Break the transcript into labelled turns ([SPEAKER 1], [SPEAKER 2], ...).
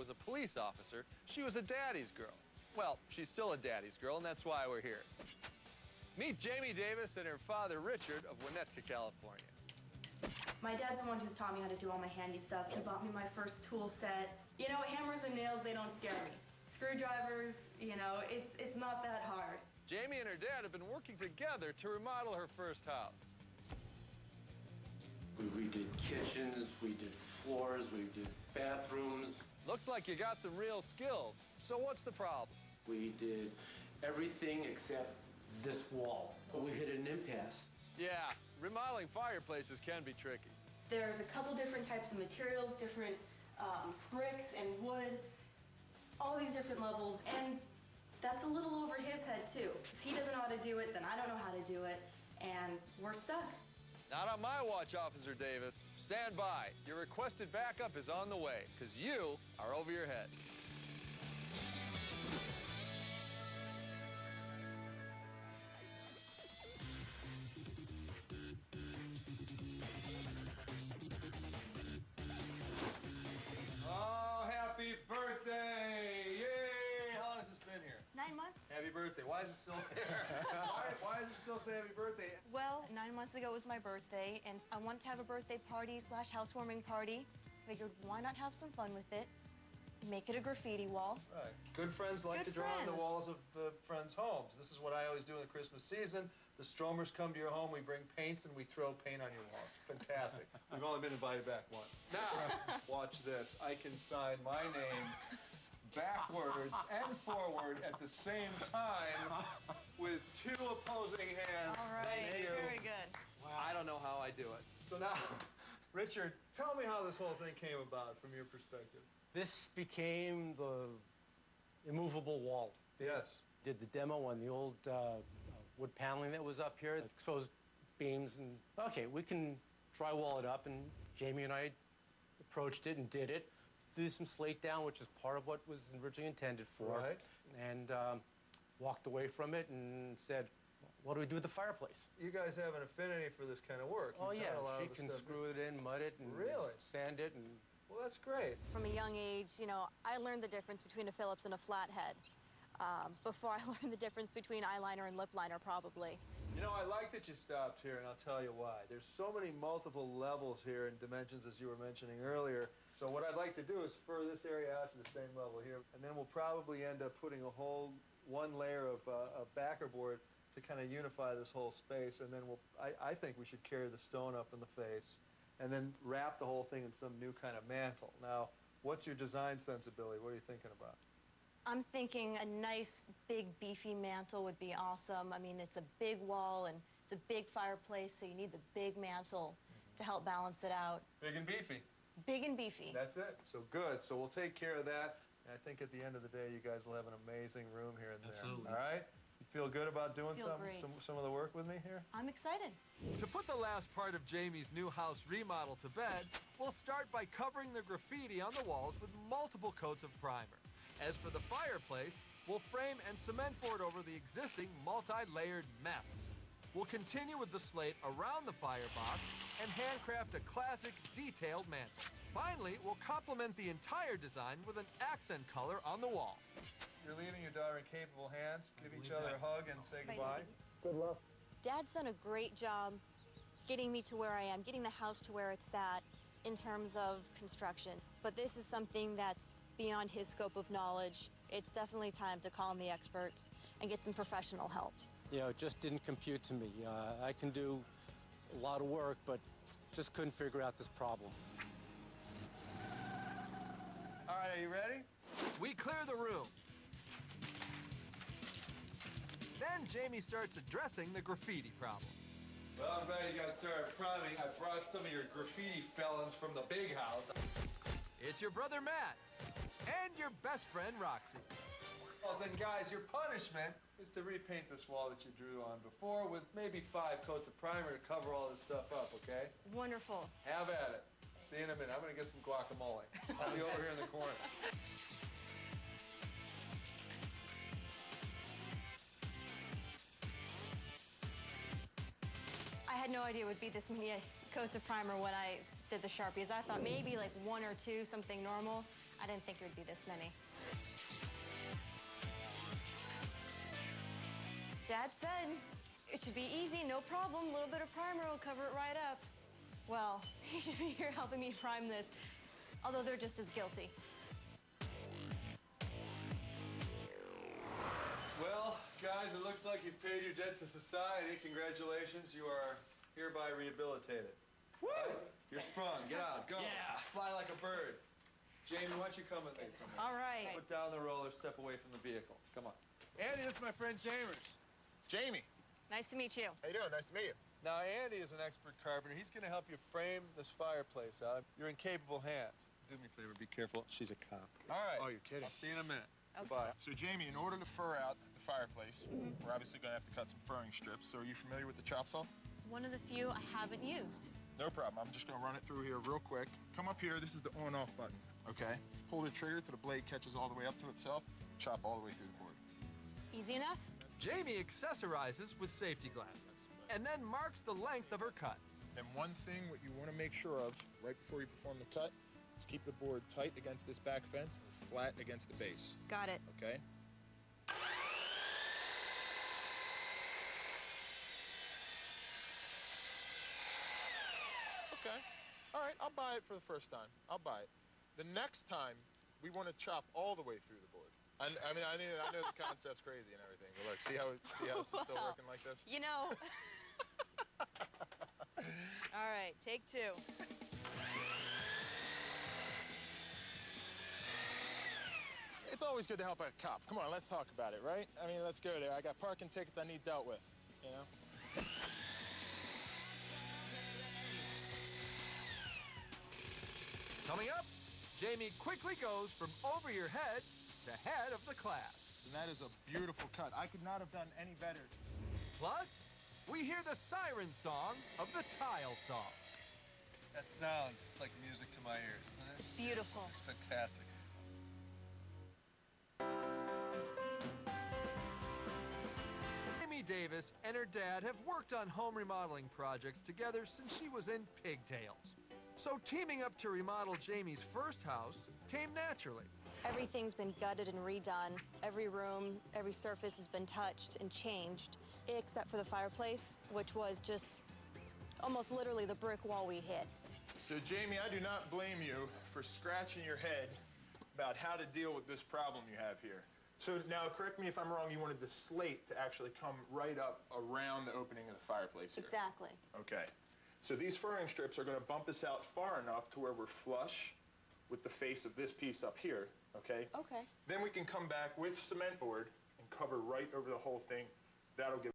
[SPEAKER 1] was a police officer, she was a daddy's girl. Well, she's still a daddy's girl, and that's why we're here. Meet Jamie Davis and her father, Richard, of Winnetka, California.
[SPEAKER 2] My dad's the one who's taught me how to do all my handy stuff. He bought me my first tool set. You know, hammers and nails, they don't scare me. Screwdrivers, you know, it's not that hard.
[SPEAKER 1] Jamie and her dad have been working together to remodel her first house.
[SPEAKER 3] We redid kitchens, we did floors, we did bathrooms.
[SPEAKER 1] Looks like you got some real skills. So what's the problem?
[SPEAKER 3] We did everything except this wall. But we hit an impasse.
[SPEAKER 1] Yeah, remodeling fireplaces can be tricky.
[SPEAKER 2] There's a couple different types of materials, different bricks and wood, all these different levels, and that's a little over his head too. If he doesn't know how to do it, then I don't know how to do it, and we're stuck.
[SPEAKER 1] Not on my watch, Officer Davis. Stand by. Your requested backup is on the way, because you are over your head. Oh, happy birthday! Yay! How long has this been here?
[SPEAKER 4] 9 months.
[SPEAKER 1] Happy birthday. Why is it still here? why does it still say happy birthday?
[SPEAKER 4] Well, 9 months ago was my birthday, and I wanted to have a birthday party / housewarming party. Figured, why not have some fun with it? Make it a graffiti wall.
[SPEAKER 1] Right. Good friends like
[SPEAKER 4] Good
[SPEAKER 1] to draw on the
[SPEAKER 4] friends.
[SPEAKER 1] walls of friends' homes. This is what I always do in the Christmas season. The Stromers come to your home, we bring paints, and we throw paint on your walls. It's fantastic. We've only been invited back once. Now, watch this. I can sign my name backwards and forward at the same time with two opposing hands.
[SPEAKER 4] All right,
[SPEAKER 1] Thank you.
[SPEAKER 4] very good.
[SPEAKER 1] Wow. I don't know how I do it. So now, Richard, tell me how this whole thing came about from your perspective.
[SPEAKER 5] This became the immovable wall.
[SPEAKER 1] Yes.
[SPEAKER 5] Did the demo on the old wood paneling that was up here, exposed beams, and okay, we can drywall it up, and Jamie and I approached it and did it. Threw some slate down, which is part of what was originally intended for,
[SPEAKER 1] right.
[SPEAKER 5] And walked away from it and said, what do we do with the fireplace?
[SPEAKER 1] You guys have an affinity for this kind of work.
[SPEAKER 5] Oh,
[SPEAKER 1] You've done a lot
[SPEAKER 5] yeah,
[SPEAKER 1] of
[SPEAKER 5] she
[SPEAKER 1] the
[SPEAKER 5] can
[SPEAKER 1] stuff.
[SPEAKER 5] screw it in, mud it, and
[SPEAKER 1] Really?
[SPEAKER 5] sand it, and
[SPEAKER 1] Well, that's great.
[SPEAKER 4] From a young age, you know, I learned the difference between a Phillips and a flathead. Before I learned the difference between eyeliner and lip liner, probably.
[SPEAKER 1] You know, I like that you stopped here, and I'll tell you why. There's so many multiple levels here and dimensions, as you were mentioning earlier. So what I'd like to do is fur this area out to the same level here, and then we'll probably end up putting a whole one layer of backer board to kind of unify this whole space, and then I think we should carry the stone up in the face and then wrap the whole thing in some new kind of mantle. Now, what's your design sensibility? What are you thinking about?
[SPEAKER 4] I'm thinking a nice, big, beefy mantle would be awesome. I mean, it's a big wall, and it's a big fireplace, so you need the big mantle to help balance it out.
[SPEAKER 1] Big and beefy.
[SPEAKER 4] Big and beefy.
[SPEAKER 1] That's it. So good. So we'll take care of that. And I think at the end of the day, you guys will have an amazing room here and there.
[SPEAKER 5] Absolutely.
[SPEAKER 1] All right? You feel good about doing
[SPEAKER 4] Feel great.
[SPEAKER 1] some of the work with me here?
[SPEAKER 4] I'm excited.
[SPEAKER 1] To put the last part of Jamie's new house remodel to bed, we'll start by covering the graffiti on the walls with multiple coats of primer. As for the fireplace, we'll frame and cement board over the existing multi-layered mess. We'll continue with the slate around the firebox and handcraft a classic detailed mantle. Finally, we'll complement the entire design with an accent color on the wall. You're leaving your daughter in capable hands. Give each other a hug and say goodbye.
[SPEAKER 5] good luck.
[SPEAKER 4] Dad's done a great job getting me to where I am, getting the house to where it's at in terms of construction. But this is something that's beyond his scope of knowledge. It's definitely time to call in the experts and get some professional help.
[SPEAKER 5] You know, it just didn't compute to me. I can do a lot of work, but just couldn't figure out this problem.
[SPEAKER 1] All right, are you ready? We clear the room. Then Jamie starts addressing the graffiti problem. Well, I'm glad you guys started priming. I brought some of your graffiti felons from the big house. It's your brother Matt and your best friend Roxy. Well, then, guys, your punishment is to repaint this wall that you drew on before with maybe 5 coats of primer to cover all this stuff up, okay?
[SPEAKER 4] Wonderful.
[SPEAKER 1] Have at it. See you in a minute. I'm going to get some guacamole. I'll be over here in the corner.
[SPEAKER 4] I had no idea it would be this many coats of primer when I did the Sharpies. I thought maybe like 1 or 2, something normal. I didn't think it would be this many. Dad said it should be easy, no problem. A little bit of primer will cover it right up. Well, he should be here helping me prime this, although they're just as guilty.
[SPEAKER 1] Well, guys, it looks like you've paid your debt to society. Congratulations, you are hereby rehabilitated. Woo! You're sprung. Get out. Go.
[SPEAKER 5] Yeah.
[SPEAKER 1] Fly like a bird. Jamie, why don't you come with me? Come here.
[SPEAKER 4] All right.
[SPEAKER 1] Put down the roller, step away from the vehicle. Come on. Andy, this is my friend Jamers.
[SPEAKER 6] Jamie,
[SPEAKER 4] Nice to meet you.
[SPEAKER 6] how you doing? Nice to meet you.
[SPEAKER 1] Now, Andy is an expert carpenter. He's going to help you frame this fireplace out. You're in capable hands. Do me a favor, be careful. She's a cop. All right.
[SPEAKER 6] Oh, you're kidding.
[SPEAKER 1] I'll see you in a minute.
[SPEAKER 4] Okay.
[SPEAKER 1] Goodbye.
[SPEAKER 6] So, Jamie, in order to fur out the fireplace, we're obviously going to have to cut some furring strips. So, are you familiar with the chop saw?
[SPEAKER 4] One of the few I haven't used.
[SPEAKER 6] No problem. I'm just going to run it through here real quick. Come up here. This is the on-off button, okay? Pull the trigger till the blade catches all the way up to itself. Chop all the way through the board.
[SPEAKER 4] Easy enough?
[SPEAKER 1] Jamie accessorizes with safety glasses and then marks the length of her cut.
[SPEAKER 6] And one thing what you want to make sure of right before you perform the cut is keep the board tight against this back fence and flat against the base,
[SPEAKER 4] Got it.
[SPEAKER 6] okay? Okay. All right, I'll buy it for the first time. I'll buy it. The next time, we want to chop all the way through the board. I know the concept's crazy and everything, but look, see how this is still working like this?
[SPEAKER 4] You know. All right, take 2.
[SPEAKER 6] It's always good to help a cop. Come on, let's talk about it, right? I mean, let's go there. I got parking tickets I need dealt with, you know?
[SPEAKER 1] Coming up, Jamie quickly goes from over your head to head of the class.
[SPEAKER 6] And that is a beautiful cut. I could not have done any better.
[SPEAKER 1] Plus, we hear the siren song of the tile saw. That sound, it's like music to my ears, isn't it?
[SPEAKER 4] It's beautiful.
[SPEAKER 1] It's fantastic. Amy Davis and her dad have worked on home remodeling projects together since she was in pigtails. So teaming up to remodel Jamie's first house came naturally.
[SPEAKER 4] Everything's been gutted and redone. Every room, every surface has been touched and changed, except for the fireplace, which was just almost literally the brick wall we hit.
[SPEAKER 6] So, Jamie, I do not blame you for scratching your head about how to deal with this problem you have here. So now, correct me if I'm wrong, you wanted the slate to actually come right up around the opening of the fireplace here.
[SPEAKER 4] Exactly.
[SPEAKER 6] Okay. So these furring strips are going to bump us out far enough to where we're flush with the face of this piece up here, okay?
[SPEAKER 4] Okay.
[SPEAKER 6] Then we can come back with cement board and cover right over the whole thing. That'll give